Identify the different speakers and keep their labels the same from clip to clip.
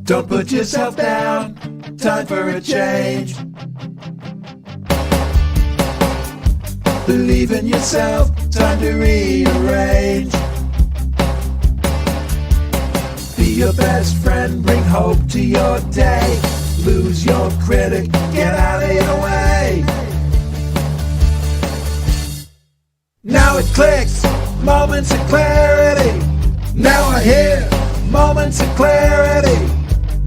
Speaker 1: Don't put yourself down, time for a change. Believe in yourself, time to rearrange. Be your best friend, bring hope to your day. Lose your critic, get out of your way. Now it clicks, moments of clarity. Now I hear moments of clarity.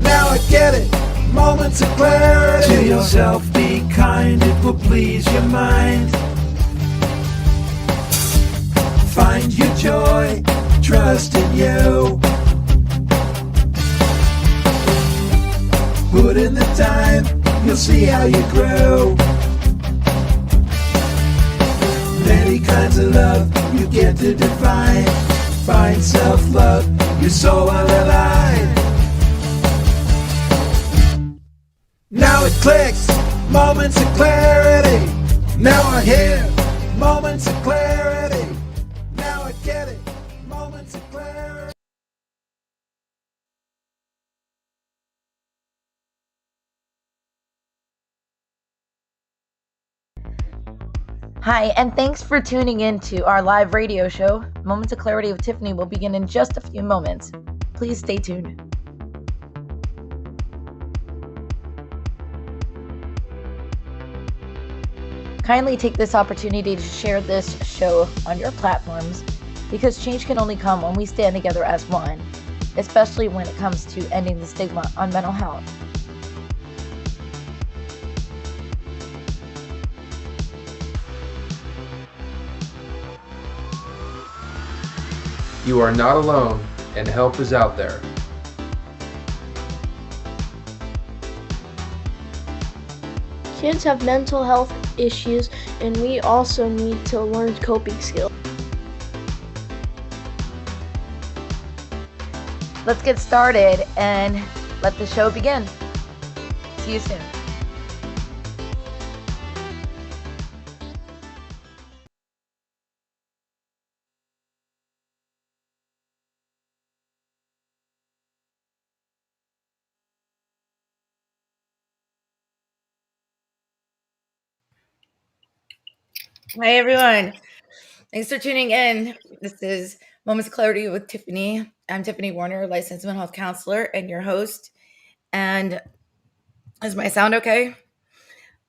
Speaker 1: Now I get it, moments of clarity. To yourself be kind, it will please your mind. Find your joy, trust in you. Put in the time, you'll see how you grow. Many kinds of love you get to define. Find self-love, your soul will align. Now it clicks, moments of clarity. Now I hear moments of clarity. Now I get it, moments of clarity.
Speaker 2: Hi, and thanks for tuning in to our live radio show. Moments of Clarity with Tiffany will begin in just a few moments. Please stay tuned. Kindly take this opportunity to share this show on your platforms, because change can only come when we stand together as one, especially when it comes to ending the stigma on mental health.
Speaker 3: You are not alone, and help is out there.
Speaker 4: Kids have mental health issues, and we also need to learn coping skills.
Speaker 2: Let's get started and let the show begin. See you soon. Hi, everyone. Thanks for tuning in. This is Moments of Clarity with Tiffany. I'm Tiffany Warner, licensed mental health counselor and your host. And is my sound okay?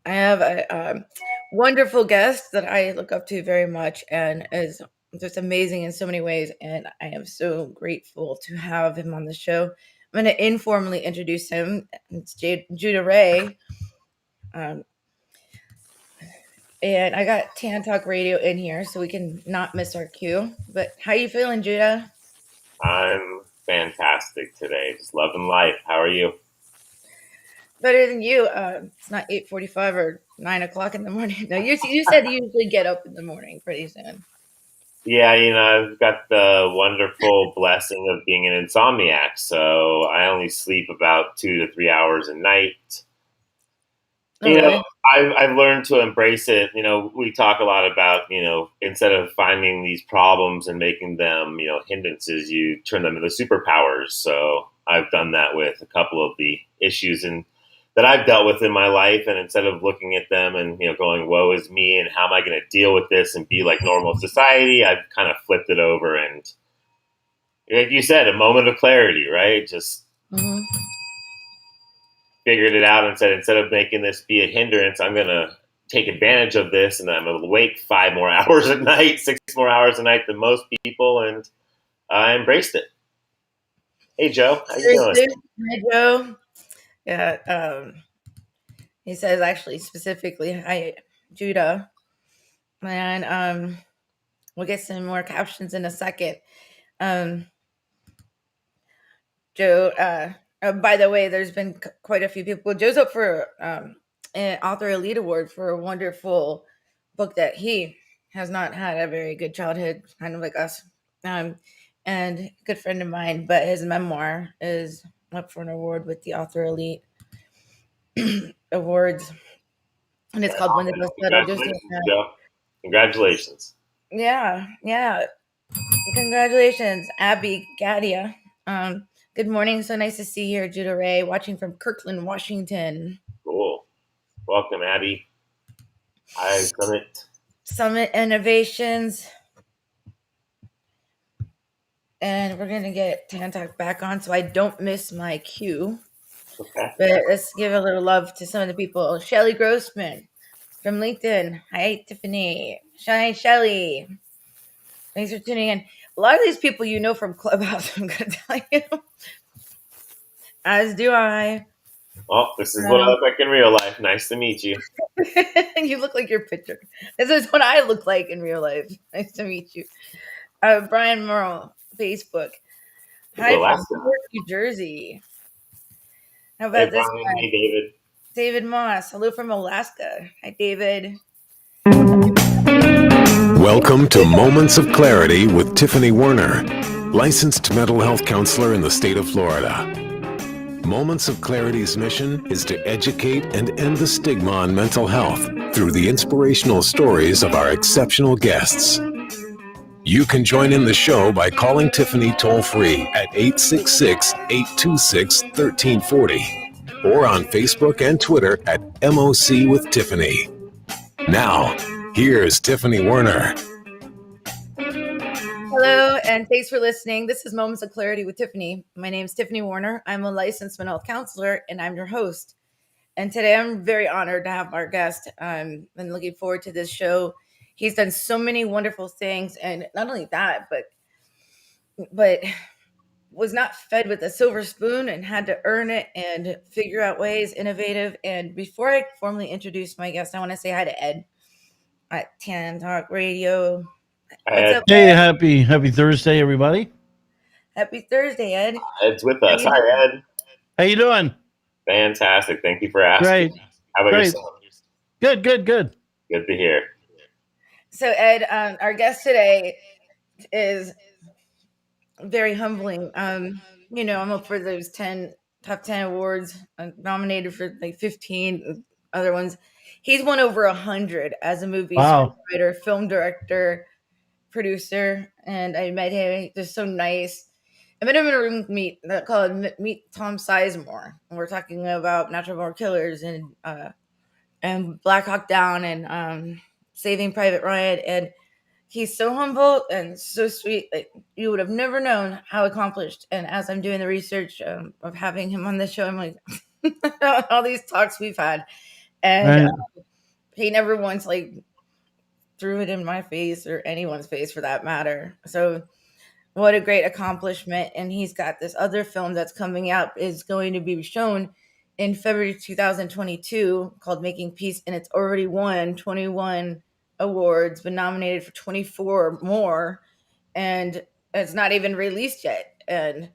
Speaker 2: I have a wonderful guest that I look up to very much and is just amazing in so many ways. And I am so grateful to have him on the show. I'm going to informally introduce him. It's Judah Ray. And I got Tan Talk Radio in here so we can not miss our cue. But how you feeling, Judah?
Speaker 5: I'm fantastic today. Just loving life. How are you?
Speaker 2: Better than you. It's not 8:45 or 9 o'clock in the morning. No, you said you usually get up in the morning pretty soon.
Speaker 5: Yeah, I've got the wonderful blessing of being an insomniac. So I only sleep about 2 to 3 hours a night.
Speaker 2: Oh, really?
Speaker 5: I've learned to embrace it. We talk a lot about, instead of finding these problems and making them, hindrances, you turn them into superpowers. So I've done that with a couple of the issues that I've dealt with in my life. And instead of looking at them and, going, woe is me, and how am I going to deal with this and be like normal society, I've kind of flipped it over. And like you said, a moment of clarity, right? Just figured it out and said, instead of making this be a hindrance, I'm going to take advantage of this, and I'm going to wake 5 more hours a night, 6 more hours a night than most people, and I embraced it. Hey, Joe. How you doing?
Speaker 2: Hi, Joe. Yeah, he says actually specifically, hi, Judah. And we'll get some more captions in a second. Joe, by the way, there's been quite a few people. Joe's up for an Author Elite Award for a wonderful book that he has not had a very good childhood, kind of like us. And a good friend of mine, but his memoir is up for an award with the Author Elite Awards. And it's called When the Dust Settled.
Speaker 5: Congratulations, Joe. Congratulations.
Speaker 2: Yeah. Congratulations, Abby Gadia. Good Good morning. So nice to see you here, Judah Ray, watching from Kirkland, Washington.
Speaker 5: Cool. Welcome, Abby. Hi, Summit.
Speaker 2: Summit Innovations. And we're going to get Tantalk back on so I don't miss my cue.
Speaker 5: Okay.
Speaker 2: But let's give a little love to some of the people. Shelly Grossman from LinkedIn. Hi, Tiffany. Hi, Shelly. Thanks for tuning in. A lot of these people you know from Clubhouse, I'm going to tell you. As do I.
Speaker 5: Well, this is what I look like in real life. Nice to meet you.
Speaker 2: You look like your picture. This is what I look like in real life. Nice to meet you. Brian Merle, Facebook. Hi from
Speaker 5: Alaska.
Speaker 2: Newark, New Jersey. How
Speaker 5: Hey,
Speaker 2: about this
Speaker 5: Brian.
Speaker 2: guy?
Speaker 5: Hey, David.
Speaker 2: David Moss. Hello from Alaska. Hi, David.
Speaker 6: Welcome to Moments of Clarity with Tiffany Werner, licensed mental health counselor in the state of Florida. Moments of Clarity's mission is to educate and end the stigma on mental health through the inspirational stories of our exceptional guests. You can join in the show by calling Tiffany toll-free at 866-826-1340 or on Facebook and Twitter at MOC with Tiffany. Now, here's Tiffany Werner.
Speaker 2: Hello, and thanks for listening. This is Moments of Clarity with Tiffany. My name is Tiffany Werner. I'm a licensed mental health counselor, and I'm your host. And today I'm very honored to have our guest. I'm looking forward to this show. He's done so many wonderful things, and not only that, but was not fed with a silver spoon and had to earn it and figure out ways, innovative. And before I formally introduce my guest, I want to say hi to Ed at Tan Talk Radio. What's up,
Speaker 7: Hey,
Speaker 2: Ed?
Speaker 7: happy Thursday, everybody.
Speaker 2: Happy Thursday, Ed.
Speaker 5: Ed's with us.
Speaker 2: How you
Speaker 5: Hi, Ed.
Speaker 7: How you doing?
Speaker 5: Fantastic. Thank you for asking.
Speaker 7: Great.
Speaker 5: How about
Speaker 7: Great.
Speaker 5: yourself?
Speaker 7: Good.
Speaker 5: Good to hear.
Speaker 2: So, Ed, our guest today is very humbling. I'm up for those top 10 awards. I'm nominated for like 15 other ones. He's won over 100 as a movie screenwriter, film director, producer, and I met him. He's just so nice. I met him in a room meet called Meet Tom Sizemore, and we're talking about Natural Born Killers and Black Hawk Down and Saving Private Ryan, and he's so humble and so sweet. Like, you would have never known how accomplished. And as I'm doing the research of having him on the show, I'm like, all these talks we've had, and he never once threw it in my face or anyone's face for that matter. So what a great accomplishment. And he's got this other film that's coming out, is going to be shown in February 2022, called Making Peace, and it's already won 21 awards, been nominated for 24 more, and it's not even released yet. And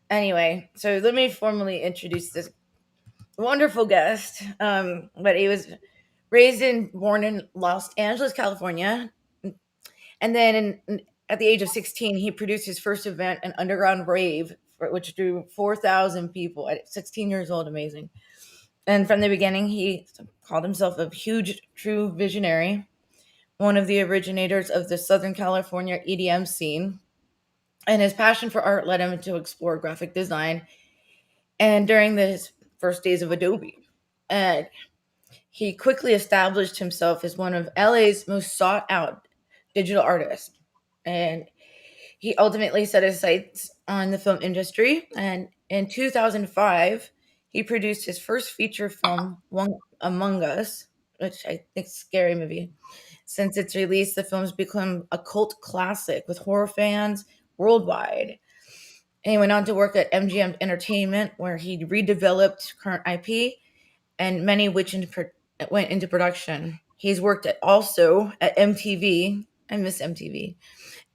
Speaker 2: anyway, so let me formally introduce this wonderful guest. But he was born in Los Angeles, California, and then at the age of 16, he produced his first event, an underground rave, which drew 4,000 people at 16 years old. Amazing. And from the beginning, he called himself a huge, true visionary, one of the originators of the Southern California EDM scene. And his passion for art led him to explore graphic design. And during his first days of Adobe, and he quickly established himself as one of LA's most sought out digital artists. And he ultimately set his sights on the film industry. And in 2005, he produced his first feature film, One Among Us, which I think is a scary movie. Since its release, the film's become a cult classic with horror fans worldwide. And he went on to work at MGM Entertainment, where he redeveloped current IP, and many which went into production. He's worked also at MTV. I miss MTV.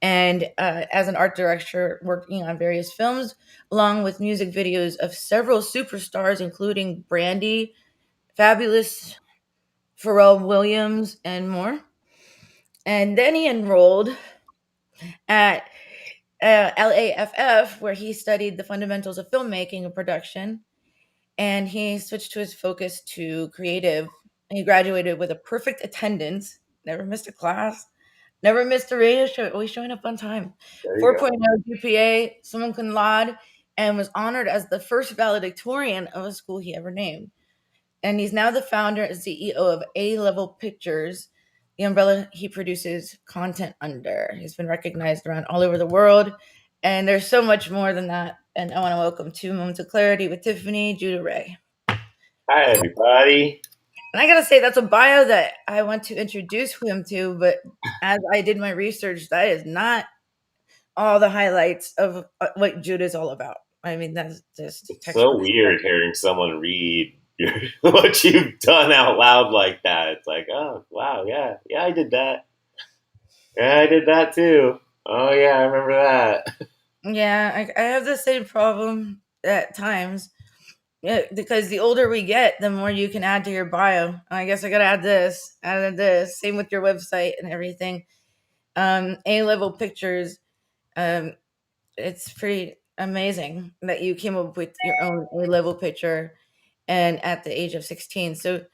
Speaker 2: And as an art director, working on various films, along with music videos of several superstars, including Brandy, Fabulous, Pharrell Williams, and more. And then he enrolled at LAFF, where he studied the fundamentals of filmmaking and production. And he switched to his focus to creative. He graduated with a perfect attendance, never missed a class, never missed a radio show, always showing up on time. 4.0 GPA, summa cum laude, and was honored as the first valedictorian of a school he ever named. And he's now the founder and CEO of A-Level Pictures, the umbrella he produces content under. He's been recognized around all over the world, and there's so much more than that. And I want to welcome to Moments of Clarity with Tiffany, Judah Ray.
Speaker 5: Hi, everybody.
Speaker 2: And I gotta say, that's a bio that I want to introduce him to, but as I did my research, that is not all the highlights of what Judah's all about. I mean, that's just
Speaker 5: It's so
Speaker 2: textbook
Speaker 5: weird hearing someone read what you've done out loud like that. It's like, oh, wow, yeah, I did that. Yeah, I did that too. Oh, yeah, I remember that.
Speaker 2: Yeah, I have the same problem at times. Yeah, because the older we get, the more you can add to your bio. I guess I gotta add this, added this. Same with your website and everything. A-Level Pictures. It's pretty amazing that you came up with your own A-Level picture, and at the age of 16. So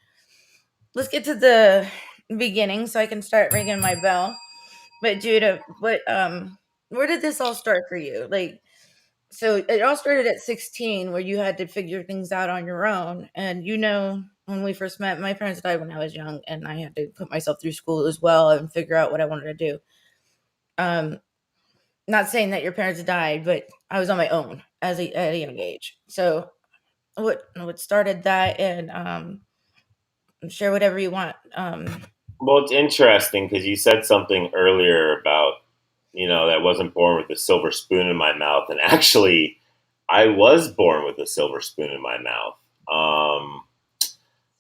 Speaker 2: let's get to the beginning, so I can start ringing my bell. But Judah, where did this all start for you? Like, so it all started at 16, where you had to figure things out on your own. And when we first met, my parents died when I was young, and I had to put myself through school as well and figure out what I wanted to do. Not saying that your parents died, but I was on my own at a young age. So what started that, and share whatever you want.
Speaker 5: Well, it's interesting because you said something earlier about, that I wasn't born with a silver spoon in my mouth. And actually, I was born with a silver spoon in my mouth.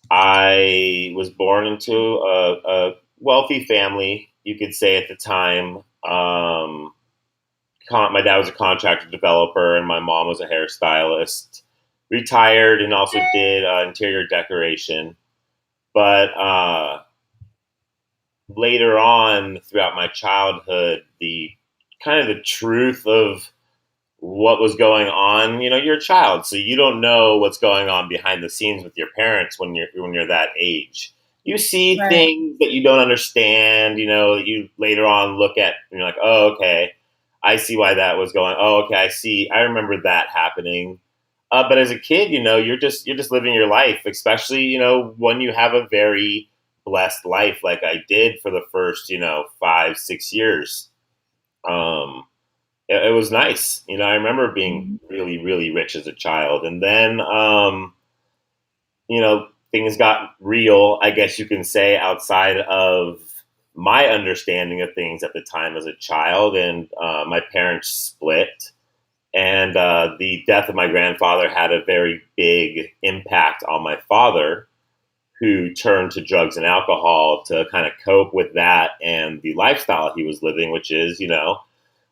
Speaker 5: I was born into a wealthy family, you could say at the time. My dad was a contractor developer, and my mom was a hairstylist. Retired and also did interior decoration. But later on, throughout my childhood, the truth of what was going on. You're a child, so you don't know what's going on behind the scenes with your parents when you're that age. You see
Speaker 2: Right.
Speaker 5: things that you don't understand. That you later on look at and you're like, oh, okay, I see why that was going. Oh, okay, I see. I remember that happening. But as a kid, you're just living your life, especially when you have a very blessed life like I did for the first 5-6 years. It was nice. I remember being really, really rich as a child. And then, things got real, I guess you can say, outside of my understanding of things at the time as a child. And my parents split. And the death of my grandfather had a very big impact on my father, who turned to drugs and alcohol to kind of cope with that and the lifestyle he was living, which is,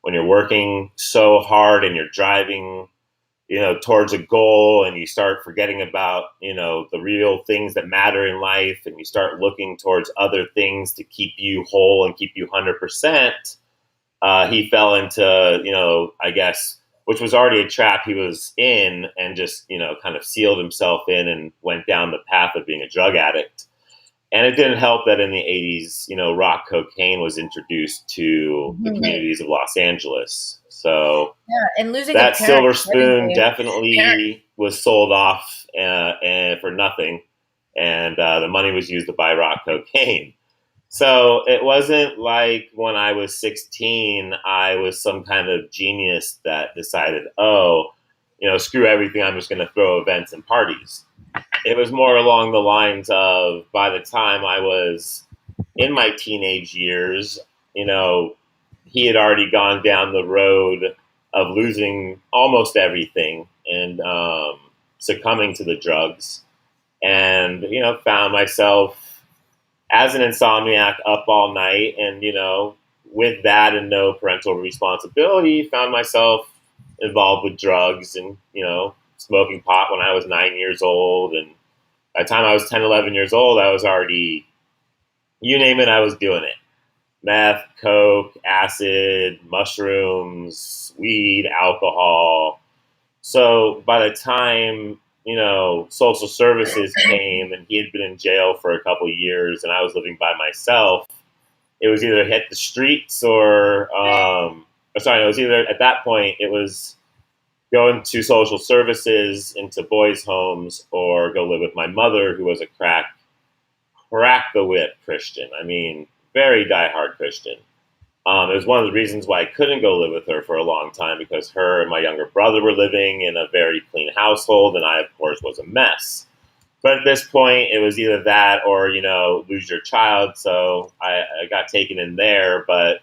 Speaker 5: when you're working so hard and you're driving, towards a goal, and you start forgetting about, the real things that matter in life, and you start looking towards other things to keep you whole and keep you 100%. He fell into, I guess, which was already a trap he was in, and just, kind of sealed himself in and went down the path of being a drug addict. And it didn't help that in the 80s, rock cocaine was introduced to the communities of Los Angeles. So
Speaker 2: Yeah, and losing
Speaker 5: that
Speaker 2: a parent,
Speaker 5: silver spoon
Speaker 2: everything.
Speaker 5: definitely was sold off and for nothing. And the money was used to buy rock cocaine. So it wasn't like when I was 16, I was some kind of genius that decided, screw everything, I'm just going to throw events and parties. It was more along the lines of, by the time I was in my teenage years, he had already gone down the road of losing almost everything and succumbing to the drugs, and, found myself as an insomniac up all night. And, with that and no parental responsibility, found myself involved with drugs and, smoking pot when I was 9 years old. And by the time I was 10, 11 years old, I was already, you name it, I was doing it. Meth, coke, acid, mushrooms, weed, alcohol. So by the time, social services came and he had been in jail for a couple of years and I was living by myself, it was either hit the streets or it was either, at that point, it was go into social services, into boys' homes, or go live with my mother, who was a crack the whip Christian. I mean, very diehard Christian. It was one of the reasons why I couldn't go live with her for a long time, because her and my younger brother were living in a very clean household, and I, of course, was a mess. But at this point, it was either that or, lose your child. So I got taken in there. But,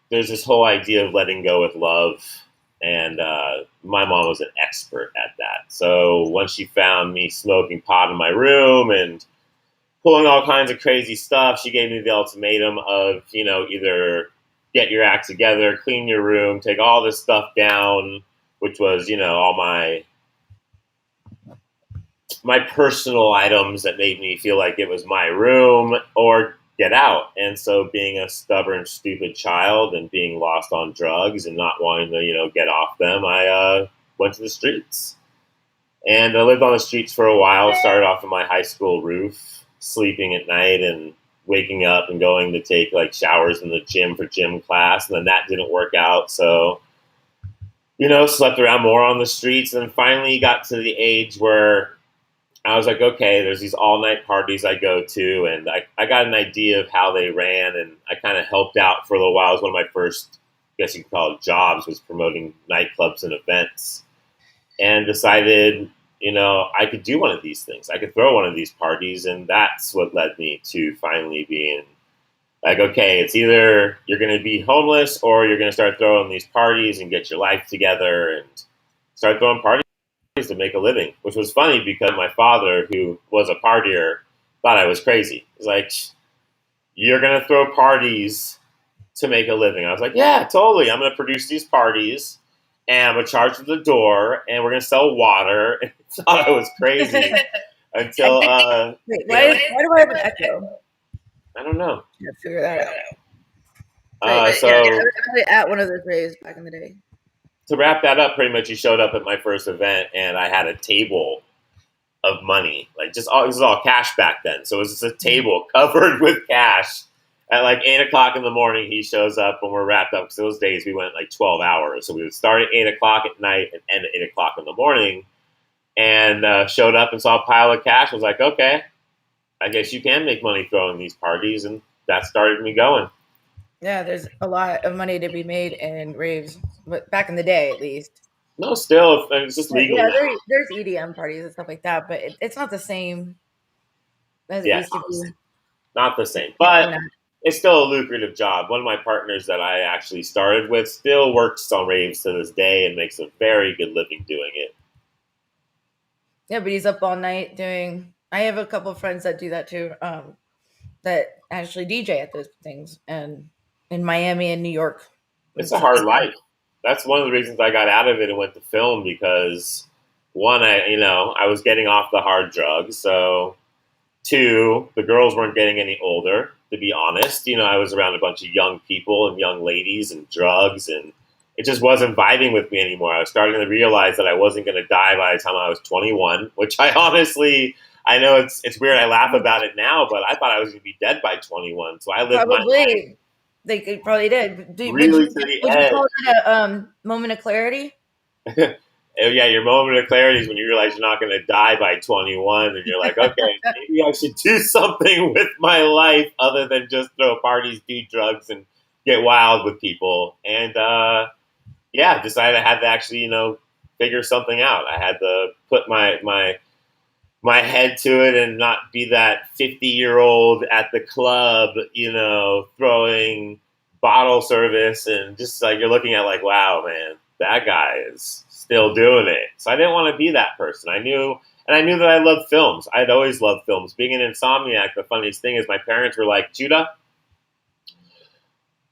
Speaker 5: there's this whole idea of letting go with love. And my mom was an expert at that. So once she found me smoking pot in my room and pulling all kinds of crazy stuff, she gave me the ultimatum of, either get your act together, clean your room, take all this stuff down, which was, all my personal items that made me feel like it was my room, or get out. And so, being a stubborn, stupid child and being lost on drugs and not wanting to, get off them, I went to the streets. And I lived on the streets for a while. Started off in my high school roof, sleeping at night and waking up and going to take showers in the gym for gym class. And then that didn't work out. So, slept around more on the streets. And then finally got to the age where I was like, okay, there's these all-night parties I go to, and I got an idea of how they ran, and I kind of helped out for a little while. It was one of my first, I guess you could call it jobs, was promoting nightclubs and events, and decided, I could do one of these things. I could throw one of these parties, and that's what led me to finally being like, okay, it's either you're going to be homeless or you're going to start throwing these parties and get your life together and start throwing parties to make a living, which was funny because my father, who was a partier, thought I was crazy. He's like, you're going to throw parties to make a living? I was like, yeah, totally. I'm going to produce these parties and I'm going to charge at the door and we're going to sell water. And he thought I was crazy until,
Speaker 2: Wait, why do I have an echo?
Speaker 5: I don't know.
Speaker 2: Yeah, figure that out.
Speaker 5: I
Speaker 2: was actually at one of those raves back in the day.
Speaker 5: To wrap that up, pretty much he showed up at my first event and I had a table of money. This was all cash back then. So it was just a table covered with cash. At 8 o'clock in the morning, he shows up when we're wrapped up. Because those days we went 12 hours. So we would start at 8 o'clock at night and end at 8 o'clock in the morning. And showed up and saw a pile of cash. I was like, okay, I guess you can make money throwing these parties. And that started me going.
Speaker 2: Yeah, there's a lot of money to be made in raves, but back in the day, at least.
Speaker 5: No, still, it's just legal.
Speaker 2: Yeah, there's EDM parties and stuff like that, but it's not the same as it used to be.
Speaker 5: Not the same, but it's still a lucrative job. One of my partners that I actually started with still works on raves to this day and makes a very good living doing it.
Speaker 2: Yeah, but he's up all night doing. I have a couple of friends that do that too, that actually DJ at those things, and in Miami and New York.
Speaker 5: It's a hard life. That's one of the reasons I got out of it and went to film, because one, I was getting off the hard drugs. So two, the girls weren't getting any older, to be honest. I was around a bunch of young people and young ladies and drugs, and it just wasn't vibing with me anymore. I was starting to realize that I wasn't going to die by the time I was 21, which I honestly, I know it's weird. I laugh about it now, but I thought I was going to be dead by 21. So I lived my life.
Speaker 2: They probably did.
Speaker 5: Would you
Speaker 2: call it a moment of clarity?
Speaker 5: Yeah, your moment of clarity is when you realize you're not going to die by 21, and you're like, okay, maybe I should do something with my life other than just throw parties, do drugs, and get wild with people. And decided I had to actually, figure something out. I had to put my head to it and not be that 50-year-old at the club, throwing bottle service, and just you're looking at wow, man, that guy is still doing it. So I didn't want to be that person. I knew that I loved films. I'd always loved films. Being an insomniac, the funniest thing is my parents were like, Judah,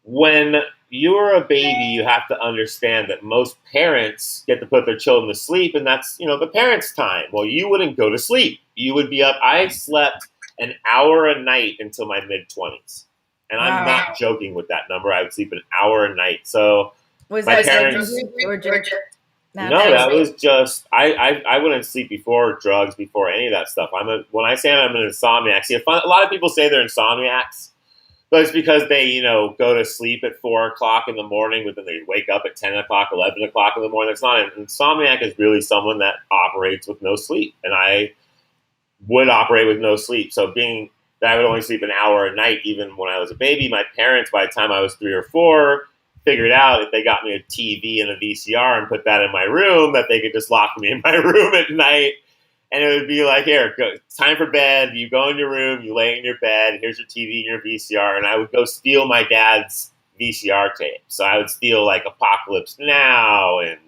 Speaker 5: when you're a baby, you have to understand that most parents get to put their children to sleep, and that's, the parents' time. Well, you wouldn't go to sleep. You would be up. I slept an hour a night until my mid-20s. And I'm not joking with that number. I would sleep an hour a night. So
Speaker 2: was
Speaker 5: my
Speaker 2: that
Speaker 5: parents... No, that was just... I wouldn't sleep before drugs, before any of that stuff. When I say I'm an insomniac, see, a lot of people say they're insomniacs, But it's because they, go to sleep at 4 o'clock in the morning, but then they wake up at 10 o'clock, 11 o'clock in the morning. It's not an insomniac is really someone that operates with no sleep. And I would operate with no sleep. So being that I would only sleep an hour a night, even when I was a baby, my parents, by the time I was 3 or 4, figured out if they got me a TV and a VCR and put that in my room, that they could just lock me in my room at night. And it would be like, here, go, it's time for bed. You go in your room, you lay in your bed. Here's your TV and your VCR. And I would go steal my dad's VCR tape. So I would steal like Apocalypse Now and,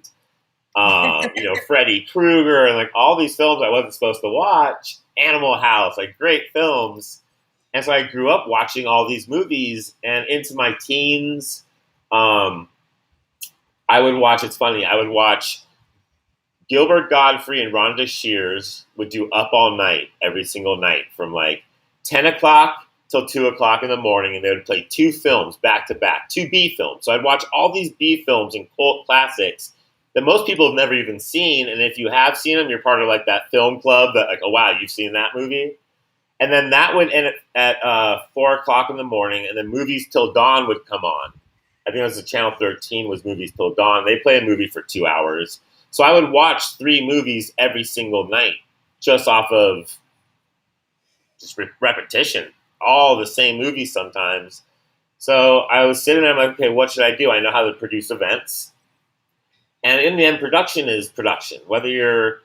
Speaker 5: Freddy Krueger and like all these films I wasn't supposed to watch. Animal House, like great films. And so I grew up watching all these movies, and into my teens, I would watch, it's funny, I would watch Gilbert Gottfried and Rhonda Shears would do Up All Night every single night from like 10 o'clock till 2 o'clock in the morning, and they would play 2 films back to back, 2 B films. So I'd watch all these B films and cult classics that most people have never even seen, and if you have seen them, you're part of like that film club that like, oh wow, you've seen that movie? And then that would end at 4 o'clock in the morning, and then Movies Till Dawn would come on. I think it was Channel 13 was Movies Till Dawn. They play a movie for 2 hours. So I would watch 3 movies every single night just off of just repetition, all the same movies sometimes. So I was sitting there, I'm like, okay, what should I do? I know how to produce events. And in the end, production is production. Whether you're,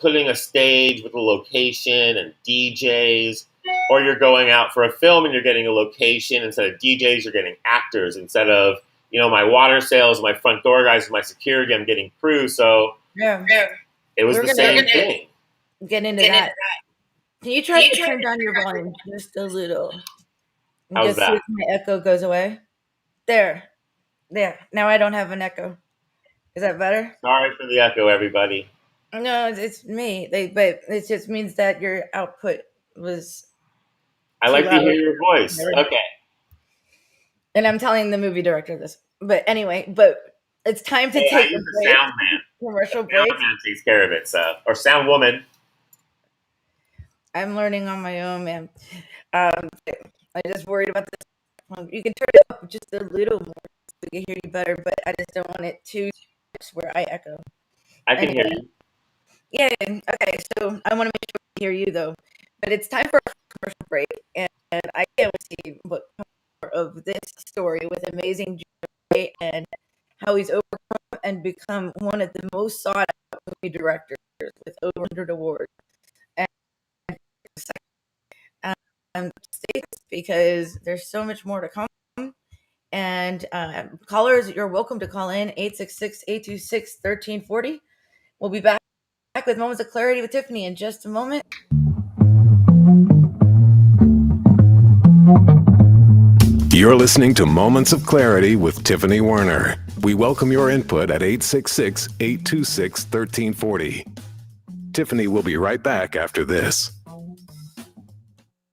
Speaker 5: putting a stage with a location and DJs, or you're going out for a film and you're getting a location. Instead of DJs, you're getting actors. Instead of, my water sales, my front door guys, my security, I'm getting crew. So it was the same thing.
Speaker 2: Get into that. Can you try to turn down your volume just a little?
Speaker 5: How's that?
Speaker 2: See if my echo goes away. There. Now I don't have an echo. Is that better?
Speaker 5: Sorry for the echo, everybody.
Speaker 2: No, it's me. But it just means that your output was.
Speaker 5: I like to hear your voice. Okay.
Speaker 2: And I'm telling the movie director this. But anyway, it's time to take a break.
Speaker 5: Sound man.
Speaker 2: Commercial break.
Speaker 5: Sound man takes care of it, or sound woman.
Speaker 2: I'm learning on my own, man. I'm just worried about this. You can turn it up just a little more so we can hear you better, but I just don't want it to where I echo.
Speaker 5: I can hear you.
Speaker 2: Yeah. Okay. So I want to make sure we hear you though. But it's time for a commercial break, and I can't wait to see what more of this story with amazing Joy and how he's overcome and become one of the most sought out movie directors with over 100 awards. And stay because there's so much more to come. And callers, you're welcome to call in 866-826-1340. We'll be back with Moments of Clarity with Tiffany in just a moment.
Speaker 6: You're listening to Moments of Clarity with Tiffany Werner. We welcome your input at 866-826-1340. Tiffany will be right back after this.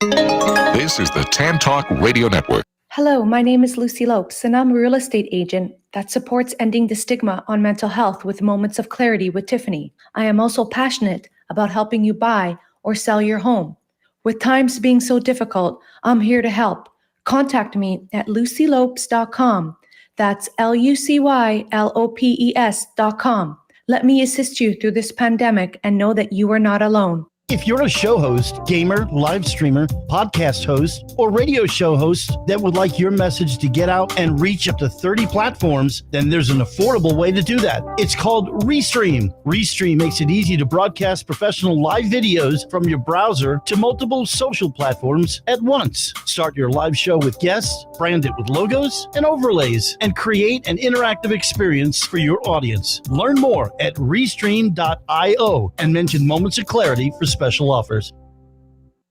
Speaker 8: This is the Tan Talk Radio Network.
Speaker 9: Hello, my name is Lucy Lopes, and I'm a real estate agent that supports ending the stigma on mental health with Moments of Clarity with Tiffany. I am also passionate about helping you buy or sell your home. With times being so difficult, I'm here to help. Contact me at lucylopes.com. That's LUCYLOPES.com. Let me assist you through this pandemic and know that you are not alone.
Speaker 7: If you're a show host, gamer, live streamer, podcast host, or radio show host that would like your message to get out and reach up to 30 platforms, then there's an affordable way to do that. It's called Restream. Restream makes it easy to broadcast professional live videos from your browser to multiple social platforms at once. Start your live show with guests, brand it with logos and overlays, and create an interactive experience for your audience. Learn more at Restream.io and mention Moments of Clarity for special offers.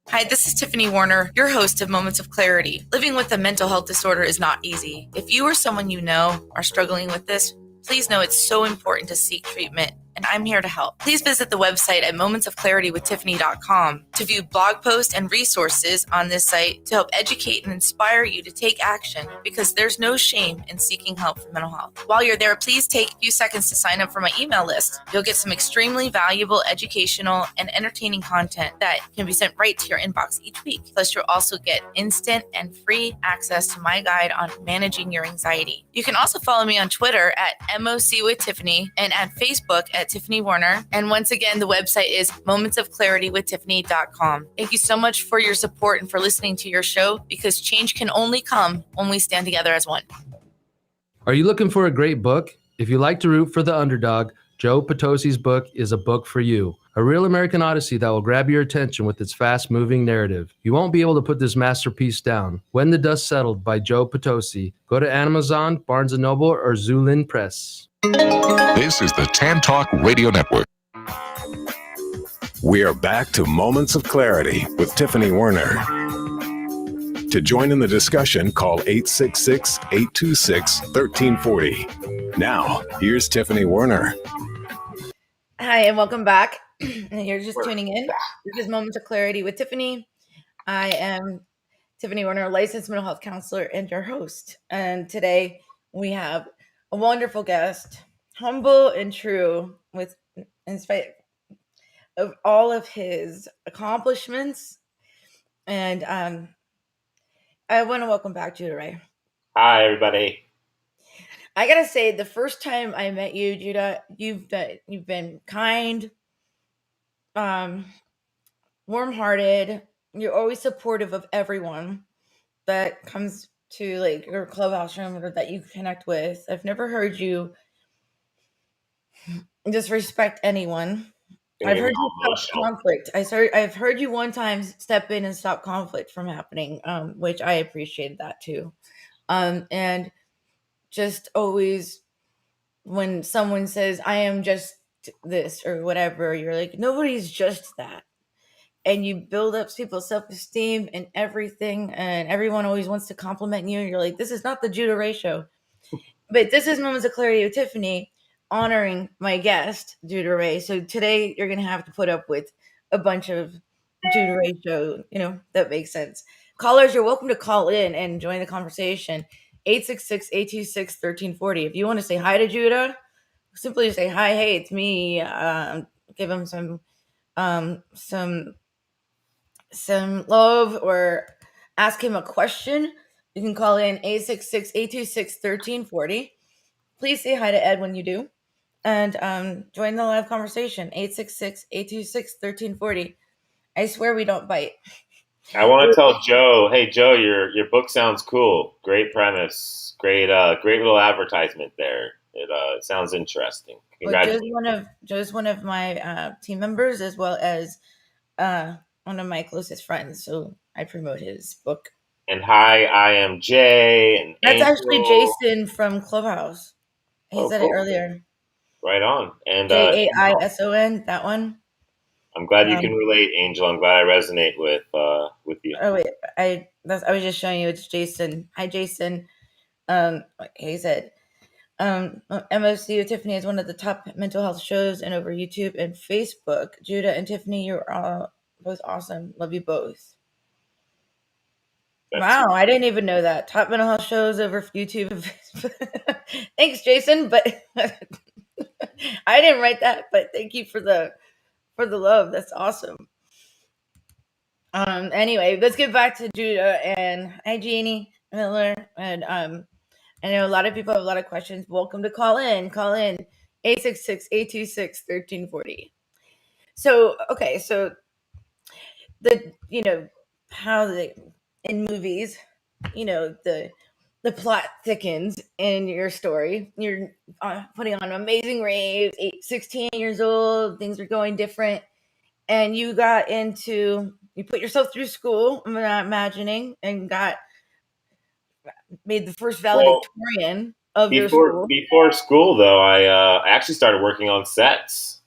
Speaker 2: Hi, this is Tiffany Werner, your host of Moments of Clarity. Living with a mental health disorder is not easy. If you or someone you know are struggling with this, please know it's so important to seek treatment and I'm here to help. Please visit the website at momentsofclaritywithtiffany.com to view blog posts and resources on this site to help educate and inspire you to take action, because there's no shame in seeking help for mental health. While you're there, please take a few seconds to sign up for my email list. You'll get some extremely valuable educational and entertaining content that can be sent right to your inbox each week. Plus, you'll also get instant and free access to my guide on managing your anxiety. You can also follow me on Twitter at MOC with Tiffany and at Facebook at Tiffany Warner. And once again, the website is momentsofclaritywithtiffany.com. Thank you so much for your support and for listening to your show, because change can only come when we stand together as one.
Speaker 3: Are you looking for a great book? If you like to root for the underdog, Joe Potosi's book is a book for you. A real American Odyssey that will grab your attention with its fast-moving narrative. You won't be able to put this masterpiece down. When the Dust Settled by Joe Potosi. Go to Amazon, Barnes & Noble, or Zulin Press.
Speaker 8: This is the Tan Talk Radio Network.
Speaker 6: We are back to Moments of Clarity with Tiffany Werner. To join in the discussion, call 866-826-1340. Now, here's Tiffany Werner.
Speaker 2: Hi, and welcome back. And you're just tuning in. This is Moments of Clarity with Tiffany. I am Tiffany Warner, licensed mental health counselor and your host. And today we have a wonderful guest, humble and true, in spite of all of his accomplishments. And I want to welcome back Judah Ray.
Speaker 5: Hi, everybody.
Speaker 2: I gotta say, the first time I met you, Judah, you've been kind, warm-hearted. You're always supportive of everyone that comes to like your clubhouse room or that you connect with. I've never heard you disrespect anyone. I've heard you stop conflict. I've heard you one time step in and stop conflict from happening, which I appreciated that too. And just always when someone says, I am just this or whatever, you're like, nobody's just that. And you build up people's self-esteem and everything. And everyone always wants to compliment you. And you're like, this is not the Judah Ray show. But this is Moments of Clarity with Tiffany, honoring my guest, Judah Ray. So today you're going to have to put up with a bunch of Judah Ray show, that makes sense. Callers, you're welcome to call in and join the conversation. 866-826-1340. If you want to say hi to Judah, simply say hi. Hey, it's me. Give him some love or ask him a question. You can call in 866-826-1340. Please say hi to Ed when you do, and join the live conversation. 866-826-1340. I swear we don't bite.
Speaker 5: I want to tell Joe, hey Joe, your book sounds cool. Great premise. Great little advertisement there. It sounds interesting. Congratulations.
Speaker 2: Joe's one of my team members, as well as one of my closest friends. So I promote his book.
Speaker 5: And hi, I am Jay. And
Speaker 2: that's
Speaker 5: Angel.
Speaker 2: Actually Jason from Clubhouse. He said
Speaker 5: cool.
Speaker 2: It earlier.
Speaker 5: Right on. And
Speaker 2: Jaison, that one.
Speaker 5: I'm glad you can relate, Angel. I'm glad I resonate with you.
Speaker 2: Oh wait, I was just showing you. It's Jason. Hi, Jason. He said, MOC with Tiffany is one of the top mental health shows, and over YouTube and Facebook. Judah and Tiffany, you're all both awesome. Love you both. Wow, I didn't even know that. Top mental health shows over YouTube and Facebook. Thanks, Jason, but I didn't write that. But thank you for the love. That's awesome. Anyway, let's get back to Judah and hi, Jeannie Miller. And I know a lot of people have a lot of questions. Welcome to call in. Call in 866-826-1340. So, okay, so how in movies, the plot thickens in your story. You're putting on amazing raves, 16 years old, things are going different. And you put yourself through school, I'm not imagining, and made the first valedictorian of your school.
Speaker 5: Before school, though, I actually started working on sets.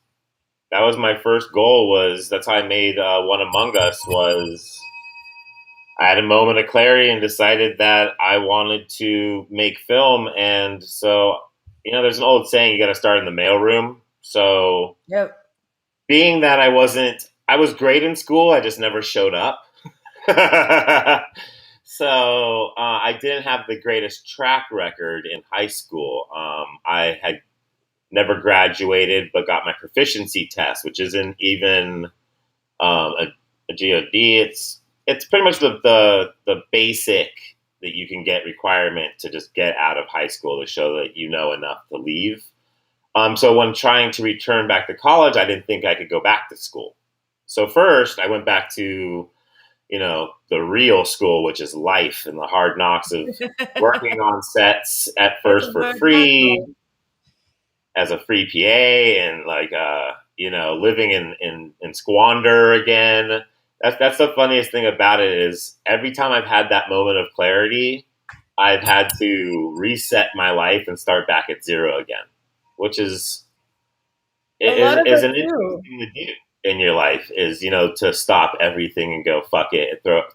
Speaker 5: That was my first goal. That's how I made One Among Us. Was I had a moment of clarity and decided that I wanted to make film. And so, there's an old saying, you got to start in the mailroom. So
Speaker 2: Yep.
Speaker 5: being that I was great in school, I just never showed up. So I didn't have the greatest track record in high school. I had never graduated, but got my proficiency test, which isn't even a GOD. It's pretty much the basic that you can get requirement to just get out of high school to show that you know enough to leave. So when trying to return back to college, I didn't think I could go back to school. So first, I went back to the real school, which is life and the hard knocks of working on sets at first for free as a free PA and living in squander again. That's the funniest thing about it is every time I've had that moment of clarity, I've had to reset my life and start back at zero again, which is an interesting thing to do in your life is, to stop everything and go, fuck it, and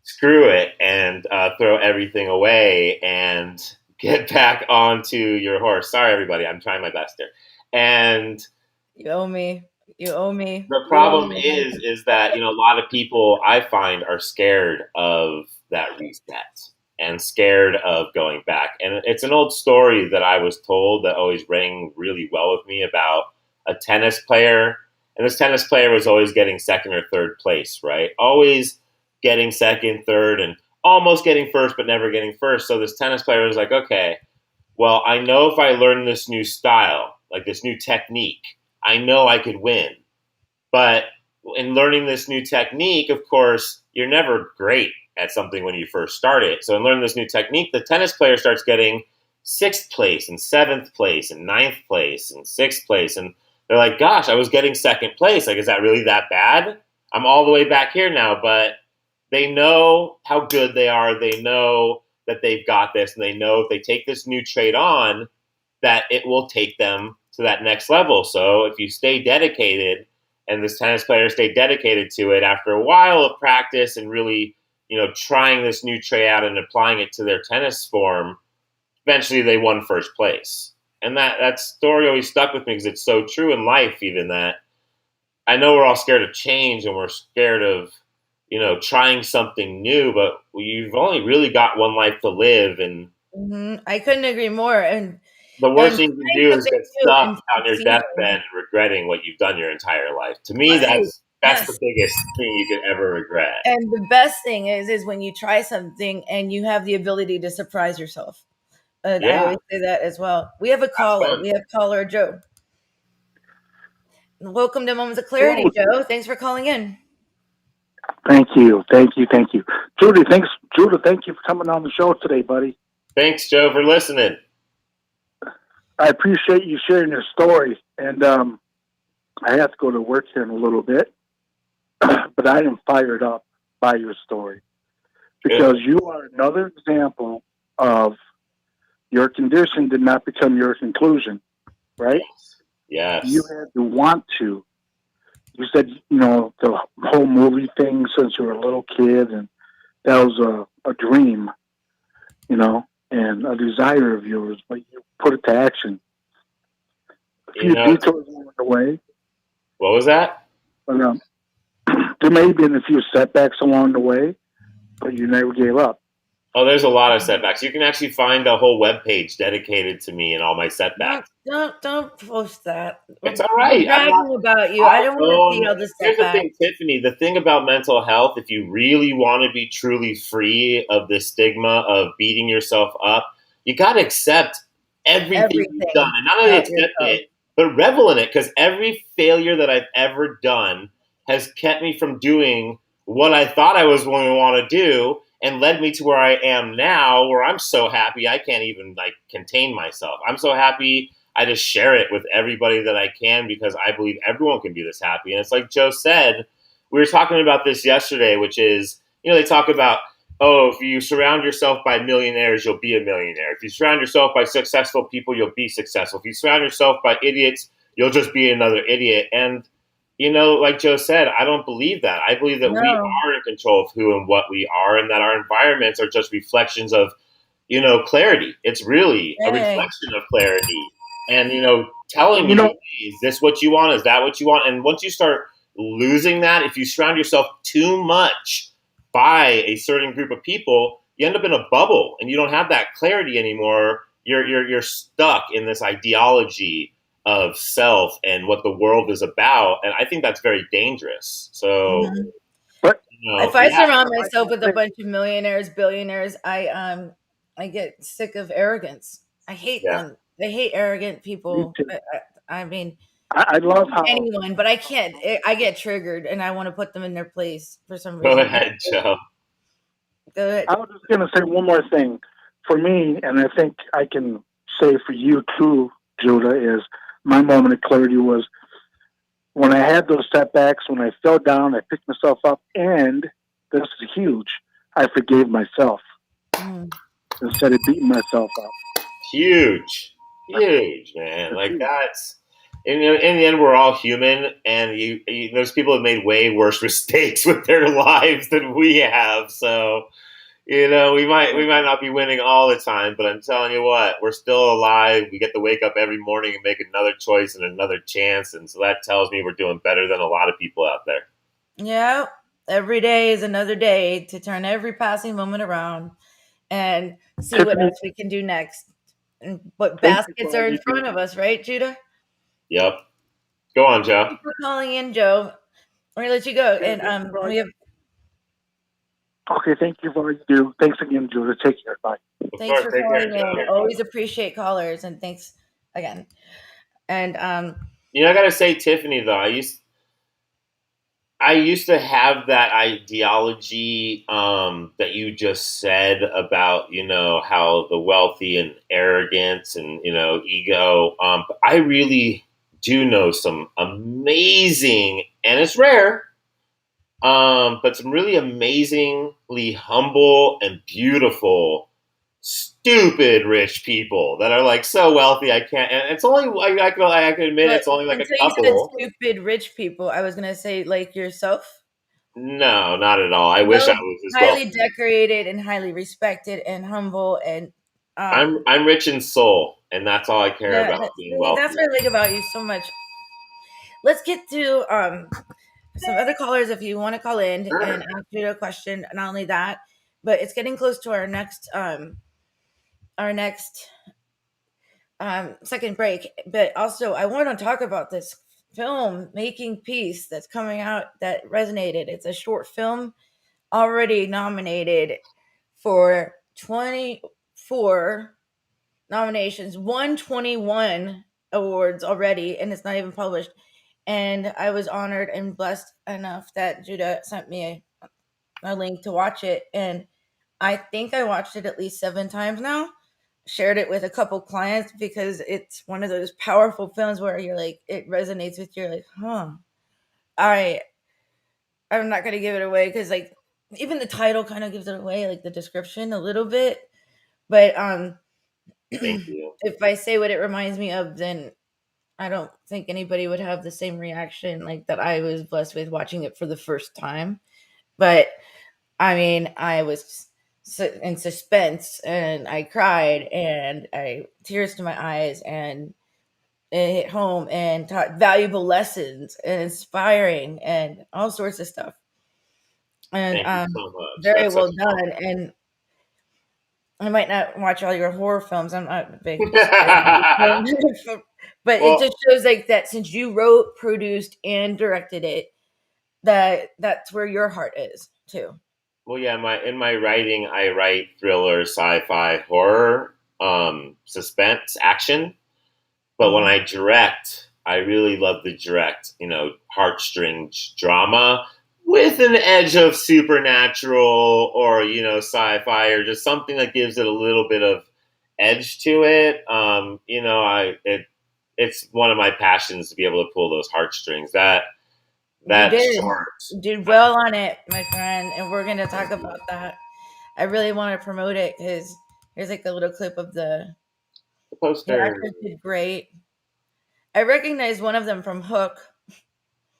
Speaker 5: screw it and throw everything away and get back onto your horse. Sorry, everybody. I'm trying my best here. And
Speaker 2: you owe me.
Speaker 5: The problem is that, a lot of people I find are scared of that reset and scared of going back. And it's an old story that I was told that always rang really well with me about a tennis player. And this tennis player was always getting second or third place, right? Always getting second, third, and almost getting first, but never getting first. So this tennis player was like, okay, well, I know if I learn this new style, like this new technique, I know I could win. But in learning this new technique, of course, you're never great at something when you first start it. So in learning this new technique, the tennis player starts getting 6th place and 7th place and 9th place and 6th place. And they're like, gosh, I was getting 2nd place. Like, is that really that bad? I'm all the way back here now. But they know how good they are. They know that they've got this. And they know if they take this new trade on, that it will take them to that next level. So if you stay dedicated, and this tennis player stayed dedicated to it after a while of practice and really, trying this new tray out and applying it to their tennis form, eventually they won first place. And that story always stuck with me because it's so true in life, even that I know we're all scared of change and we're scared of, trying something new, but you've only really got one life to live. And
Speaker 2: I couldn't agree more. And
Speaker 5: the worst thing you can do is get stuck on your deathbed regretting what you've done your entire life. To me, that's the biggest thing you could ever regret.
Speaker 2: And the best thing is when you try something and you have the ability to surprise yourself. I always say that as well. We have a caller. We have caller Joe. Welcome to Moments of Clarity, Joe. Thanks for calling in.
Speaker 10: Thank you. Judy, thank you for coming on the show today, buddy.
Speaker 5: Thanks, Joe, for listening.
Speaker 10: I appreciate you sharing your story, and I have to go to work here in a little bit, but I am fired up by your story because you are another example of your condition did not become your conclusion, right?
Speaker 5: Yes.
Speaker 10: You had to want to. You said, the whole movie thing since you were a little kid, and that was a dream, and a desire of yours, but you put it to action. A few detours along the way.
Speaker 5: What was that?
Speaker 10: But, there may have been a few setbacks along the way, but you never gave up.
Speaker 5: Oh, there's a lot of setbacks. You can actually find a whole webpage dedicated to me and all my setbacks.
Speaker 2: Don't post that.
Speaker 5: It's all right.
Speaker 2: I'm bragging about you. I don't want to see all this
Speaker 5: setbacks. Here's the thing, Tiffany. The thing about mental health, if you really want to be truly free of the stigma of beating yourself up, you got to accept everything you've done. And not only accept it, but revel in it. Because every failure that I've ever done has kept me from doing what I thought I was going to want to do and led me to where I am now, where I'm so happy I can't even contain myself. I'm so happy I just share it with everybody that I can because I believe everyone can be this happy. And it's like Joe said, we were talking about this yesterday, which is, they talk about, if you surround yourself by millionaires, you'll be a millionaire. If you surround yourself by successful people, you'll be successful. If you surround yourself by idiots, you'll just be another idiot. And like Joe said, I don't believe that. I believe that we are in control of who and what we are and that our environments are just reflections of, clarity. It's really a
Speaker 2: Hey.
Speaker 5: reflection of clarity. And, telling me, hey, is this what you want? Is that what you want? And once you start losing that, if you surround yourself too much by a certain group of people, you end up in a bubble and you don't have that clarity anymore. You're stuck in this ideology of self and what the world is about. And I think that's very dangerous. So,
Speaker 2: if I surround myself with a bunch of millionaires, billionaires, I get sick of arrogance. I hate them. I hate arrogant people. I mean,
Speaker 10: I love how
Speaker 2: anyone, but I can't. I get triggered, and I want to put them in their place for some reason.
Speaker 5: Go ahead, Joe.
Speaker 2: Go ahead.
Speaker 10: I was just going to say one more thing. For me, and I think I can say for you too, Judah, is my moment of clarity was when I had those setbacks, when I fell down, I picked myself up, and this is huge, I forgave myself instead of beating myself up.
Speaker 5: Huge, man. Like that's in the end, we're all human, and those people have made way worse mistakes with their lives than we have. So, we might not be winning all the time, but I'm telling you what, we're still alive. We get to wake up every morning and make another choice and another chance, and so that tells me we're doing better than a lot of people out there.
Speaker 2: Yeah, every day is another day to turn every passing moment around and see what else we can do next. And what baskets are in front of us, right, Judah?
Speaker 5: Yep. Go on, Joe.
Speaker 2: Thank you for calling in, Joe. We're gonna let you go, and we have.
Speaker 10: Okay, thank you for what you do. Thanks again, Judah. Take care. Bye.
Speaker 2: Thanks for calling in. Always appreciate callers, and thanks again. And
Speaker 5: I gotta say, Tiffany, though, I used to have that ideology that you just said about, how the wealthy and arrogance and, ego. I really do know some amazing, and it's rare, but some really amazingly humble and beautiful, stupid rich people that are like so wealthy. I can't, and it's only, I can admit it's only like a couple.
Speaker 2: You said stupid rich people. I was gonna say like yourself.
Speaker 5: No, not at all. I wish I was as
Speaker 2: highly decorated and highly respected and humble, and
Speaker 5: I'm rich in soul, and that's all I care about. Being wealthy.
Speaker 2: That's what I like about you so much. Let's get to some other callers if you want to call in and ask you a question. Not only that, but it's getting close to our next second break. But also, I want to talk about this film making piece that's coming out that resonated. It's a short film already nominated for 24 nominations, won 21 awards already, and it's not even published. And I was honored and blessed enough that Judah sent me a link to watch it. And I think I watched it at least 7 times now. Shared it with a couple clients because it's one of those powerful films where you're like, it resonates with you. You're like, I'm not going to give it away because like even the title kind of gives it away, like the description a little bit. But
Speaker 5: Thank you.
Speaker 2: If I say what it reminds me of, then I don't think anybody would have the same reaction like that I was blessed with watching it for the first time. But I mean, I was in suspense and I cried and tears to my eyes, and it hit home and taught valuable lessons and inspiring and all sorts of stuff. And
Speaker 5: Thank you so much.
Speaker 2: very well done. And I might not watch all your horror films. I'm not a big but it just shows like that since you wrote, produced, and directed it, that's where your heart is too.
Speaker 5: Well, yeah, in my writing, I write thriller, sci-fi, horror, suspense, action. But when I direct, I really love to direct, heartstrings drama with an edge of supernatural or, sci-fi or just something that gives it a little bit of edge to it. It's one of my passions to be able to pull those heartstrings.
Speaker 2: You did well on it, my friend, and we're going to talk about that. I really want to promote it because here's like a little clip of the
Speaker 5: poster.
Speaker 2: The actors did great. I recognize one of them from Hook.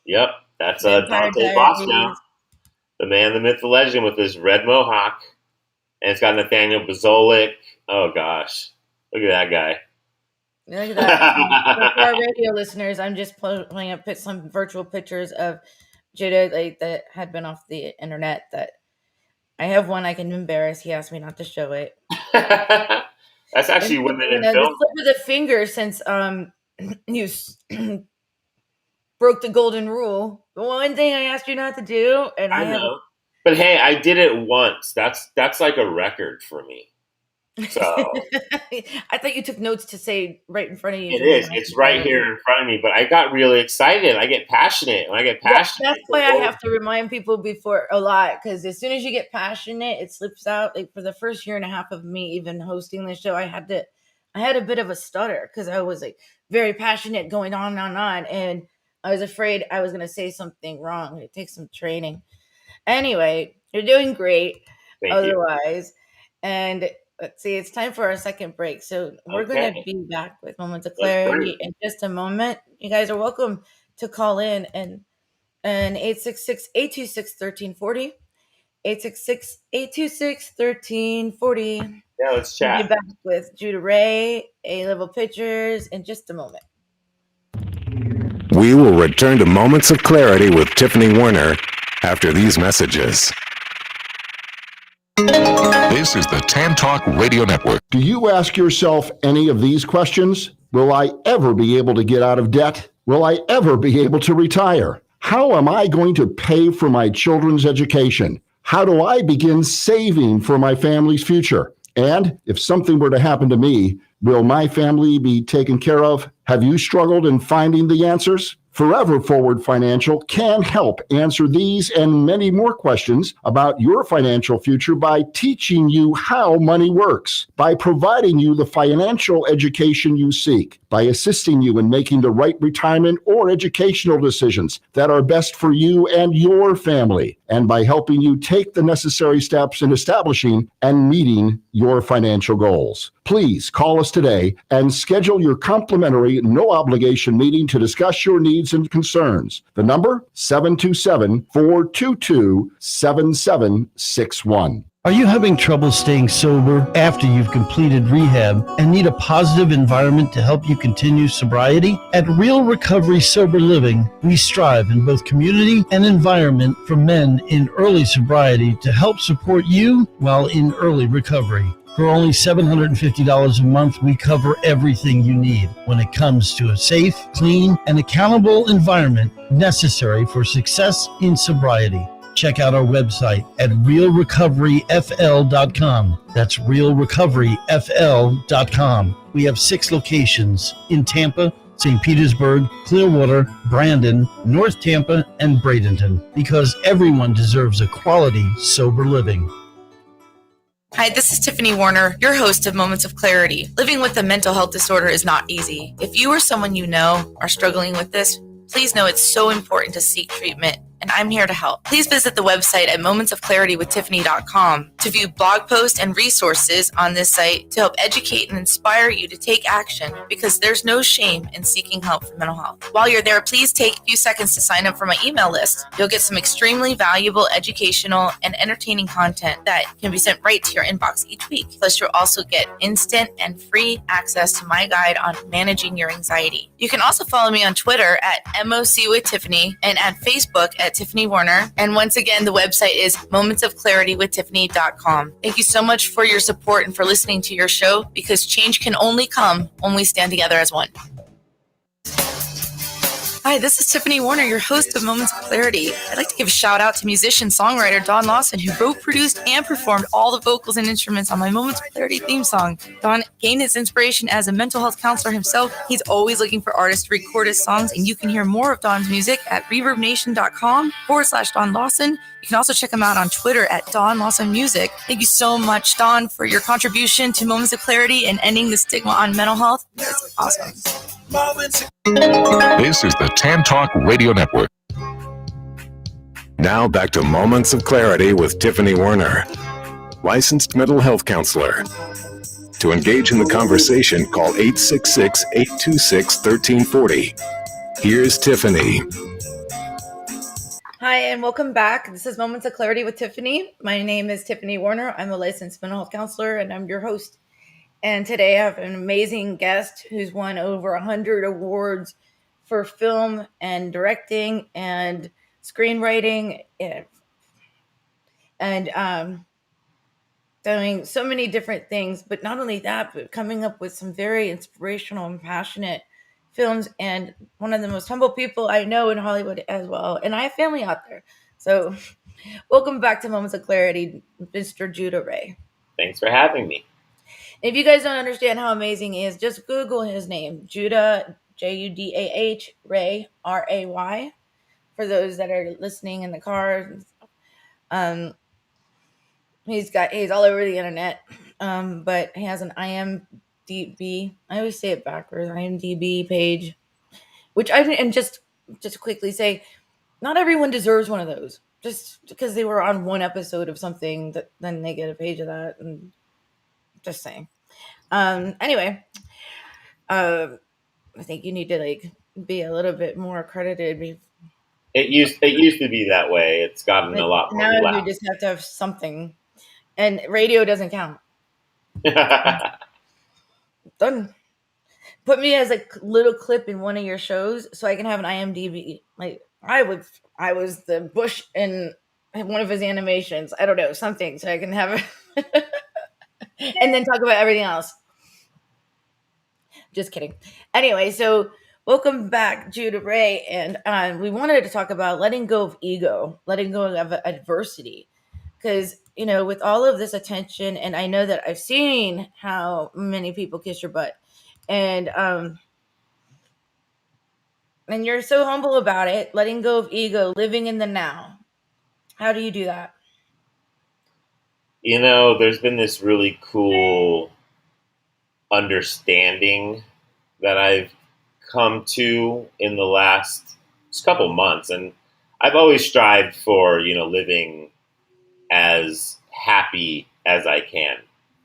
Speaker 5: Yep, that's Dante Bosco, the man, the myth, the legend, with his red mohawk. and it's got Nathaniel Bozolik. Oh gosh, look at that guy.
Speaker 2: Look at that. For our radio listeners, I'm just pulling up some virtual pictures of Judah that had been off the internet. That I have one I can embarrass. He asked me not to show it.
Speaker 5: That's actually women in film.
Speaker 2: The slip of the finger since you broke the golden rule. The one thing I asked you not to do, and I know.
Speaker 5: But hey, I did it once. That's like a record for me. So
Speaker 2: I thought you took notes to say right in front of you.
Speaker 5: It is. It's right here in front of me. But I got really excited. I get passionate. When I get passionate,
Speaker 2: that's why I have to remind people before a lot, because as soon as you get passionate, it slips out. Like for the first year and a half of me even hosting the show, I had a bit of a stutter because I was like very passionate, going on and on, and I was afraid I was going to say something wrong. It takes some training. Anyway, you're doing great.
Speaker 5: Thank you.
Speaker 2: And let's see, it's time for our second break. So we're going to be back with Moments of Clarity in just a moment. You guys are welcome to call in and 866-826-1340. 866-826-1340.
Speaker 5: Yeah, let's chat.
Speaker 2: We'll be back with Judah Ray, A-Level Pictures in just a moment.
Speaker 6: We will return to Moments of Clarity with Tiffany Warner after these messages.
Speaker 8: This is the Tan Talk Radio Network.
Speaker 11: Do you ask yourself any of these questions? Will I ever be able to get out of debt? Will I ever be able to retire? How am I going to pay for my children's education? How do I begin saving for my family's future? And if something were to happen to me, will my family be taken care of? Have you struggled in finding the answers? Forever Forward Financial can help answer these and many more questions about your financial future by teaching you how money works, by providing you the financial education you seek, by assisting you in making the right retirement or educational decisions that are best for you and your family, and by helping you take the necessary steps in establishing and meeting your financial goals. Please call us today and schedule your complimentary, no-obligation meeting to discuss your needs and concerns. The number, 727-422-7761.
Speaker 7: Are you having trouble staying sober after you've completed rehab and need a positive environment to help you continue sobriety? At Real Recovery Sober Living, we strive in both community and environment for men in early sobriety to help support you while in early recovery. For only $750 a month, we cover everything you need when it comes to a safe, clean, and accountable environment necessary for success in sobriety. Check out our website at realrecoveryfl.com. That's realrecoveryfl.com. We have 6 locations in Tampa, St. Petersburg, Clearwater, Brandon, North Tampa, and Bradenton, because everyone deserves a quality, sober living.
Speaker 2: Hi, this is Tiffany Warner, your host of Moments of Clarity. Living with a mental health disorder is not easy. If you or someone you know are struggling with this, please know it's so important to seek treatment, and I'm here to help. Please visit the website at momentsofclaritywithtiffany.com to view blog posts and resources on this site to help educate and inspire you to take action, because there's no shame in seeking help for mental health. While you're there, please take a few seconds to sign up for my email list. You'll get some extremely valuable educational and entertaining content that can be sent right to your inbox each week. Plus, you'll also get instant and free access to my guide on managing your anxiety. You can also follow me on Twitter at MOC with Tiffany and at Facebook at Tiffany Warner. And once again, the website is momentsofclaritywithtiffany.com. Thank you so much for your support and for listening to your show, because change can only come when we stand together as one. Hi, this is Tiffany Warner, your host of Moments of Clarity. I'd like to give a shout out to musician-songwriter Don Lawson, who wrote, produced, and performed all the vocals and instruments on my Moments of Clarity theme song. Don gained his inspiration as a mental health counselor himself. He's always looking for artists to record his songs, and you can hear more of Don's music at reverbnation.com/Don Lawson. You can also check him out on Twitter at Don Lawson Music. Thank you so much, Don, for your contribution to Moments of Clarity and ending the stigma on mental health. It's awesome.
Speaker 8: This is the Tan Talk Radio Network.
Speaker 6: Now back to Moments of Clarity with Tiffany Warner, licensed mental health counselor. To engage in the conversation, call 866-826-1340. Here's Tiffany.
Speaker 2: Hi, and welcome back. This is Moments of Clarity with Tiffany. My name is Tiffany Warner. I'm a licensed mental health counselor, and I'm your host. And today I have an amazing guest who's won over 100 awards for film and directing and screenwriting and doing so many different things. But not only that, but coming up with some very inspirational and passionate films, and one of the most humble people I know in Hollywood as well. And I have family out there. So welcome back to Moments of Clarity, Mr. Judah Ray.
Speaker 5: Thanks for having me.
Speaker 2: If you guys don't understand how amazing he is, just Google his name, Judah, Judah, Ray, Ray. For those that are listening in the car, he's all over the internet, but he has an IMDb. I always say it backwards. IMDb page, and just to quickly say, not everyone deserves one of those. Just because they were on one episode of something, that then they get a page of that. And just saying. Anyway, I think you need to be a little bit more accredited.
Speaker 5: It used to be that way. It's gotten a lot more
Speaker 2: now.
Speaker 5: relaxed.
Speaker 2: You just have to have something, and radio doesn't count. Done. Put me as a little clip in one of your shows so I can have an IMDb. I was the Bush in one of his animations. I don't know, something, so I can have it and then talk about everything else. Just kidding. Anyway, so welcome back, Judah Ray, and we wanted to talk about letting go of ego, letting go of adversity, because with all of this attention, and I know that I've seen how many people kiss your butt, and you're so humble about it, letting go of ego, living in the now. How do you do that?
Speaker 5: There's been this really cool understanding that I've come to in the last couple months. And I've always strived for, living as happy as I can.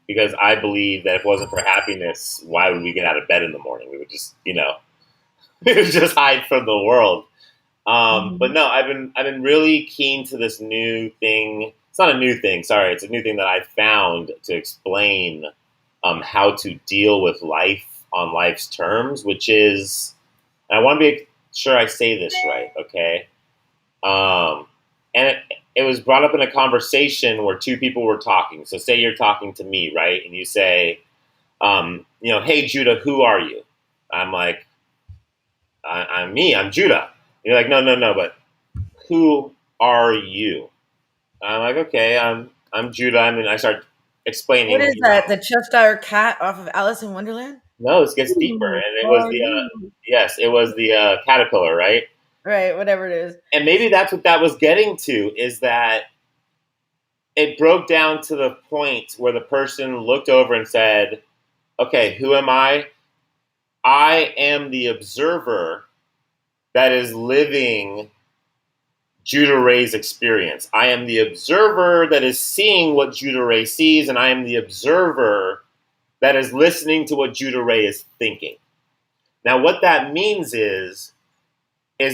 Speaker 5: Because I believe that if it wasn't for happiness, why would we get out of bed in the morning? We would just, just hide from the world. But no, I've been really keen to this new thing. It's not a new thing. Sorry. It's a new thing that I found to explain how to deal with life on life's terms, which is, and I want to be sure I say this right. Okay. And it was brought up in a conversation where two people were talking. So say you're talking to me, right? And you say, hey, Judah, who are you? I'm like, I'm me. I'm Judah. You're like, no, but who are you? I'm like, okay, I'm Judah. I start explaining.
Speaker 2: What is that? The Cheshire Cat off of Alice in Wonderland?
Speaker 5: No, this gets deeper. And it was it was the caterpillar, right?
Speaker 2: Right, whatever it is.
Speaker 5: And maybe that's what that was getting to, is that it broke down to the point where the person looked over and said, okay, who am I? I am the observer that is living Judah Ray's experience. I am the observer that is seeing what Judah Ray sees, and I am the observer that is listening to what Judah Ray is thinking. Now, what that means is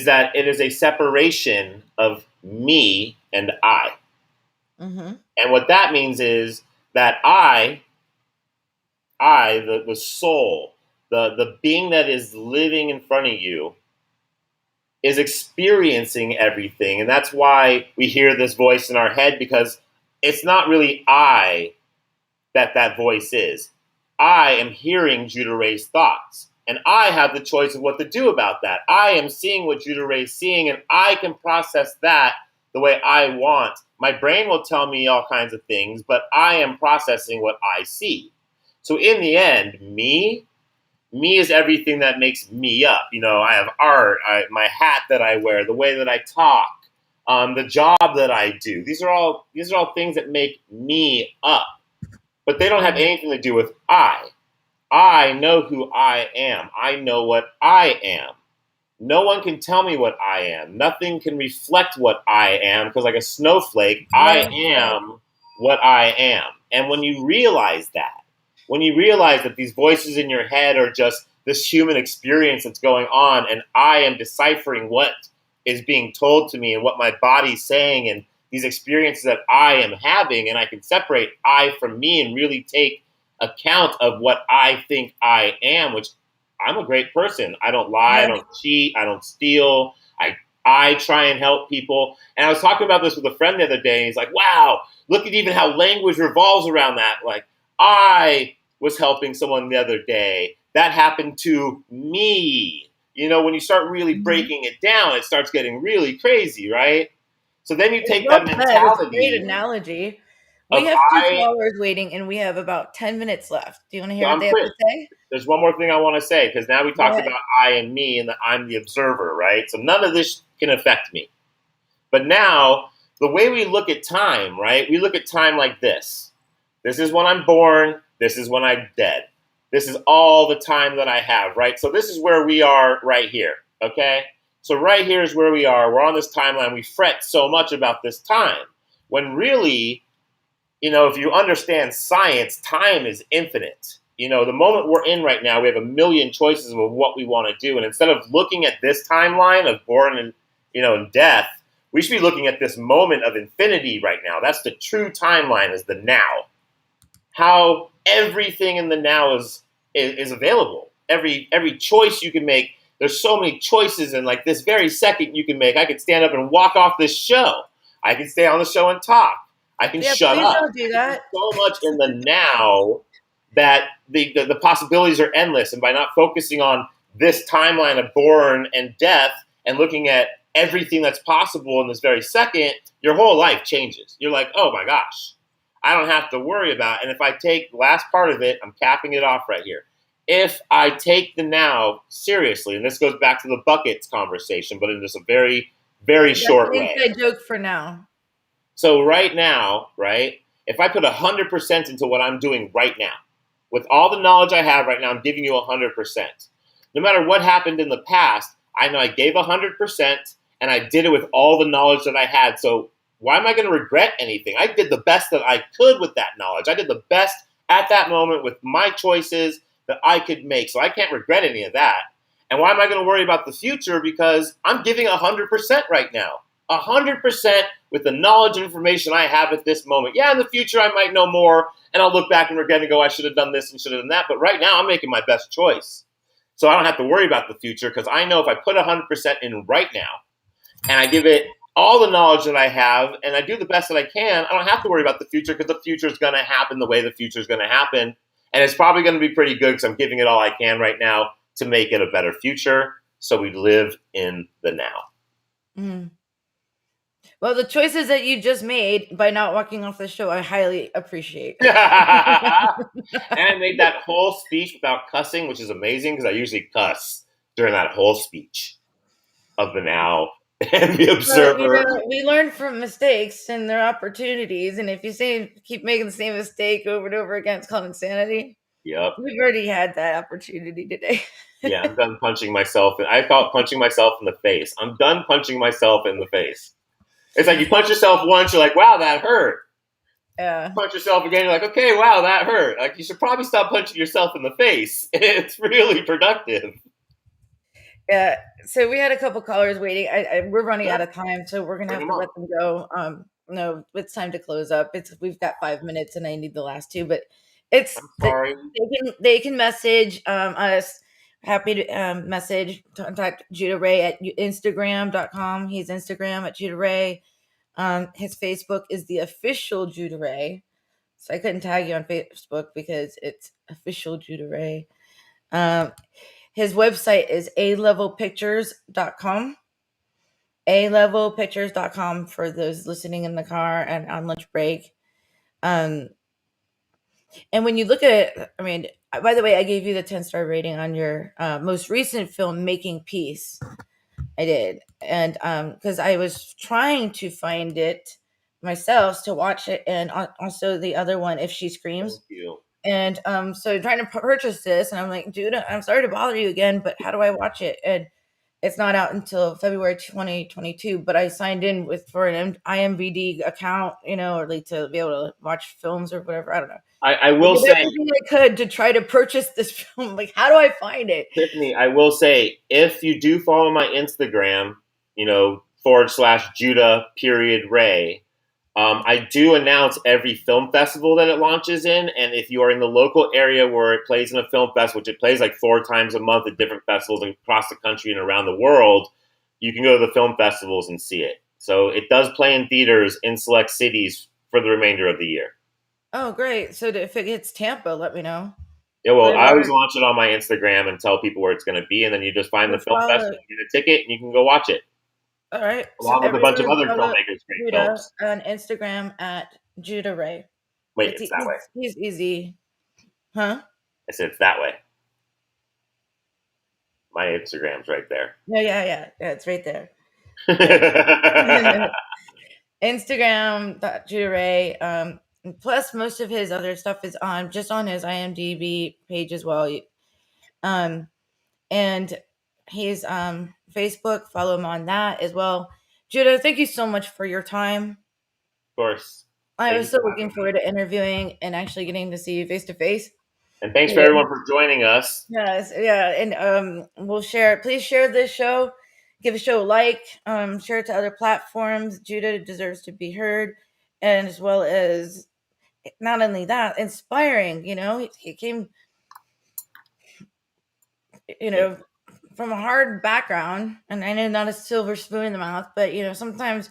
Speaker 5: that it is a separation of me and I. Mm-hmm. And what that means is that I, the soul, the being that is living in front of you, is experiencing everything. And that's why we hear this voice in our head, because it's not really I that voice is. I am hearing Judah Ray's thoughts, and I have the choice of what to do about that. I am seeing what Judah Ray is seeing, and I can process that the way I want. My brain will tell me all kinds of things, but I am processing what I see. So in the end, me is everything that makes me up. I have art, my hat that I wear, the way that I talk, the job that I do. These are all things that make me up, but they don't have anything to do with I. I know who I am. I know what I am. No one can tell me what I am. Nothing can reflect what I am, because like a snowflake, I am what I am. And when you realize that these voices in your head are just this human experience that's going on, and I am deciphering what is being told to me and what my body's saying and these experiences that I am having, and I can separate I from me and really take account of what I think I am, which I'm a great person. I don't lie, I don't cheat, I don't steal. I try and help people. And I was talking about this with a friend the other day, and he's like, wow, look at even how language revolves around that. Like, I was helping someone the other day. That happened to me. You know, when you start really breaking it down, it starts getting really crazy, right? So then you take that mentality.
Speaker 2: It's a great analogy. We have 2 callers waiting, and we have about 10 minutes left. Do you want to hear what they have to say?
Speaker 5: There's one more thing I want to say, because now we talked about I and me, and that I'm the observer, right? So none of this can affect me. But now, the way we look at time, right? We look at time like this. This is when I'm born. This is when I'm dead. This is all the time that I have, right? So this is where we are right here, okay? So right here is where we are. We're on this timeline. We fret so much about this time. When really, you know, if you understand science, time is infinite. You know, the moment we're in right now, we have a million choices of what we want to do. And instead of looking at this timeline of born and, you know, and death, we should be looking at this moment of infinity right now. That's the true timeline, is the now. How everything in the now is available. Every choice you can make. There's so many choices, and like this very second you can make. I could stand up and walk off this show. I can stay on the show and talk. I can shut up.
Speaker 2: Don't do that.
Speaker 5: There's so much in the now that the possibilities are endless. And by not focusing on this timeline of born and death and looking at everything that's possible in this very second, your whole life changes. You're like, oh my gosh, I don't have to worry about it. And if I take the last part of it, I'm capping it off right here. If I take the now seriously, and this goes back to the buckets conversation, but in just a very, very short way.
Speaker 2: Inside joke for now.
Speaker 5: So right now, right, if I put 100% into what I'm doing right now, with all the knowledge I have right now, I'm giving you 100%. No matter what happened in the past, I know I gave 100% and I did it with all the knowledge that I had. So why am I going to regret anything? I did the best that I could with that knowledge. I did the best at that moment with my choices that I could make. So I can't regret any of that. And why am I going to worry about the future? Because I'm giving 100% right now. 100% with the knowledge and information I have at this moment. Yeah, in the future I might know more, and I'll look back and regret and go, I should have done this and should have done that. But right now I'm making my best choice. So I don't have to worry about the future, because I know if I put 100% in right now and I give it all the knowledge that I have and I do the best that I can, I don't have to worry about the future, because the future is going to happen the way the future is going to happen. And it's probably going to be pretty good, because I'm giving it all I can right now to make it a better future. So we live in the now.
Speaker 2: Mm. Well, the choices that you just made by not walking off the show, I highly appreciate.
Speaker 5: And I made that whole speech without cussing, which is amazing, because I usually cuss during that whole speech of the now and the observer.
Speaker 2: But, we learn from mistakes and their opportunities. And if you keep making the same mistake over and over again, it's called insanity.
Speaker 5: Yep.
Speaker 2: We've already had that opportunity today.
Speaker 5: Yeah, I'm done punching myself. I call it punching myself in the face. I'm done punching myself in the face. It's like you punch yourself once, you're like, wow, that hurt.
Speaker 2: Yeah.
Speaker 5: Punch yourself again, you're like, okay, wow, that hurt. Like, you should probably stop punching yourself in the face. It's really productive.
Speaker 2: Yeah. So we had a couple callers waiting. We're running out of time, so we're gonna have to let them go. No, it's time to close up. We've got 5 minutes, and I need the last 2. But I'm sorry. They can message us. Happy to message, contact Judah Ray at Instagram.com. He's Instagram at Judah Ray. His Facebook is the official Judah Ray. So I couldn't tag you on Facebook because it's official Judah Ray. His website is alevelpictures.com. alevelpictures.com for those listening in the car and on lunch break. And when you look at it, I mean, by the way, I gave you the 10-star rating on your most recent film, Making Peace. I did. And because I was trying to find it myself to watch it, and also the other one, If She Screams.
Speaker 5: Thank you.
Speaker 2: And so trying to purchase this, and I'm like, dude, I'm sorry to bother you again, but how do I watch it? And it's not out until February 2022, but I signed in for an IMDb account, or like to be able to watch films or whatever. I don't know.
Speaker 5: I will say
Speaker 2: everything I could to try to purchase this film. Like, how do I find it?
Speaker 5: Tiffany, I will say, if you do follow my Instagram, /Judah_Ray. I do announce every film festival that it launches in, and if you are in the local area where it plays in a film festival, which it plays like 4 times a month at different festivals across the country and around the world, you can go to the film festivals and see it. So it does play in theaters in select cities for the remainder of the year.
Speaker 2: Oh, great. So if it hits Tampa, let me know.
Speaker 5: Yeah, well, I always launch it on my Instagram and tell people where it's going to be, and then you just find the film festival, get a ticket, and you can go watch it.
Speaker 2: All right.
Speaker 5: Along with a bunch of other filmmakers' great films.
Speaker 2: On Instagram at Judah Ray.
Speaker 5: Wait, it's that way.
Speaker 2: He's easy. Huh?
Speaker 5: I said it's that way. My Instagram's right there.
Speaker 2: Yeah, it's right there. Instagram.Judah Ray. Plus, most of his other stuff is on his IMDb page as well. And he's Facebook. Follow him on that as well. Judah, thank you so much for your time.
Speaker 5: Of course.
Speaker 2: I was so looking forward to interviewing and actually getting to see you face to face.
Speaker 5: And thanks for everyone for joining us.
Speaker 2: Yes, yeah, and we'll share. Please share this show. Give a show a like. Share it to other platforms. Judah deserves to be heard, and as well as not only that, inspiring. He came, from a hard background, and I know not a silver spoon in the mouth, but sometimes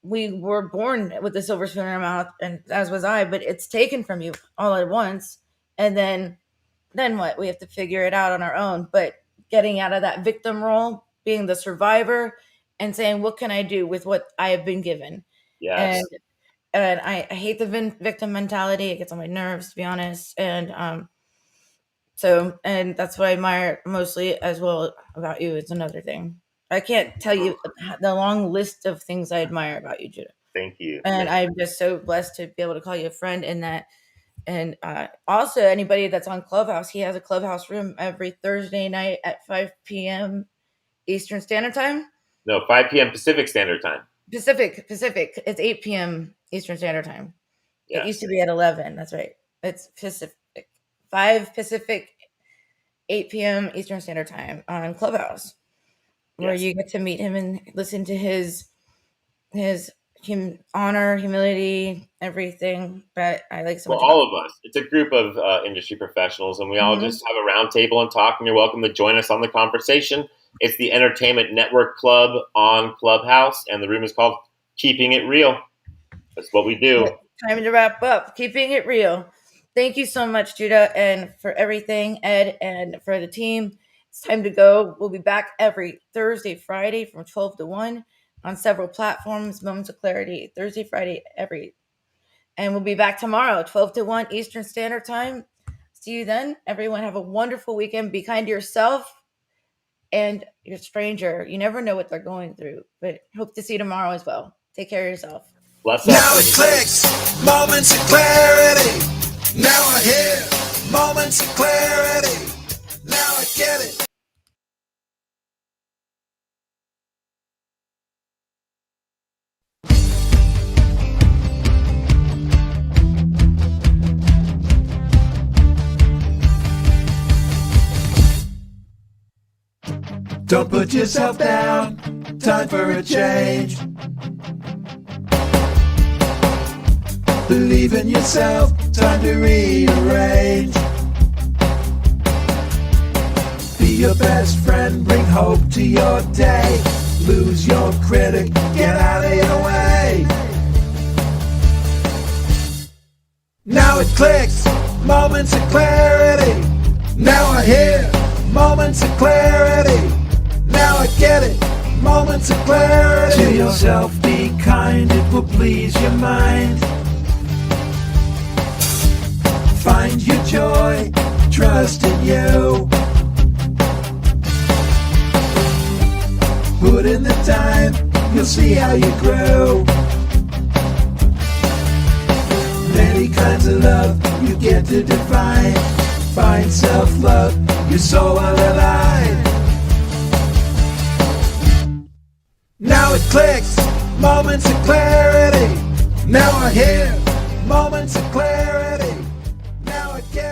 Speaker 2: we were born with a silver spoon in our mouth, and as was I. But it's taken from you all at once, and then what? We have to figure it out on our own. But getting out of that victim role, being the survivor, and saying, "What can I do with what I have been given?"
Speaker 5: Yes.
Speaker 2: And I hate the victim mentality. It gets on my nerves, to be honest. And and that's what I admire mostly as well about you. It's another thing. I can't tell you the long list of things I admire about you, Judah.
Speaker 5: Thank you.
Speaker 2: And I'm just so blessed to be able to call you a friend in that. And also anybody that's on Clubhouse, he has a Clubhouse room every Thursday night at 5 p.m. Eastern Standard Time.
Speaker 5: No, 5 p.m. Pacific Standard Time.
Speaker 2: Pacific. It's 8 p.m. Eastern Standard Time. Yes. It used to be at 11. That's right. It's Pacific. 5 Pacific, 8 p.m. Eastern Standard Time on Clubhouse, where you get to meet him and listen to his honor, humility, everything. But I like so much.
Speaker 5: All of us. It's a group of industry professionals, and we all just have a round table and talk, and you're welcome to join us on the conversation. It's the Entertainment Network Club on Clubhouse, and the room is called Keeping It Real. That's what we do.
Speaker 2: Time to wrap up. Keeping it real. Thank you so much, Judah, and for everything, Ed, and for the team. It's time to go. We'll be back every Thursday, Friday from 12 to 1 on several platforms. Moments of Clarity, Thursday, Friday, and we'll be back tomorrow, 12 to 1 Eastern Standard Time. See you then. Everyone have a wonderful weekend. Be kind to yourself and your stranger. You never know what they're going through, but hope to see you tomorrow as well. Take care of yourself.
Speaker 5: Bless
Speaker 1: now it clicks, moments of clarity. Now I hear moments of clarity. Now I get it. Don't put yourself down, time for a change. Believe in yourself, time to rearrange. Be your best friend, bring hope to your day. Lose your critic, get out of your way. Now it clicks, moments of clarity. Now I hear moments of clarity. Now I get it, moments of clarity. To yourself be kind, it will please your mind. Find your joy, trust in you. Put in the time, you'll see how you grow. Many kinds of love you get to define. Find self-love, your soul will align. Now it clicks, moments of clarity. Now I hear moments of clarity.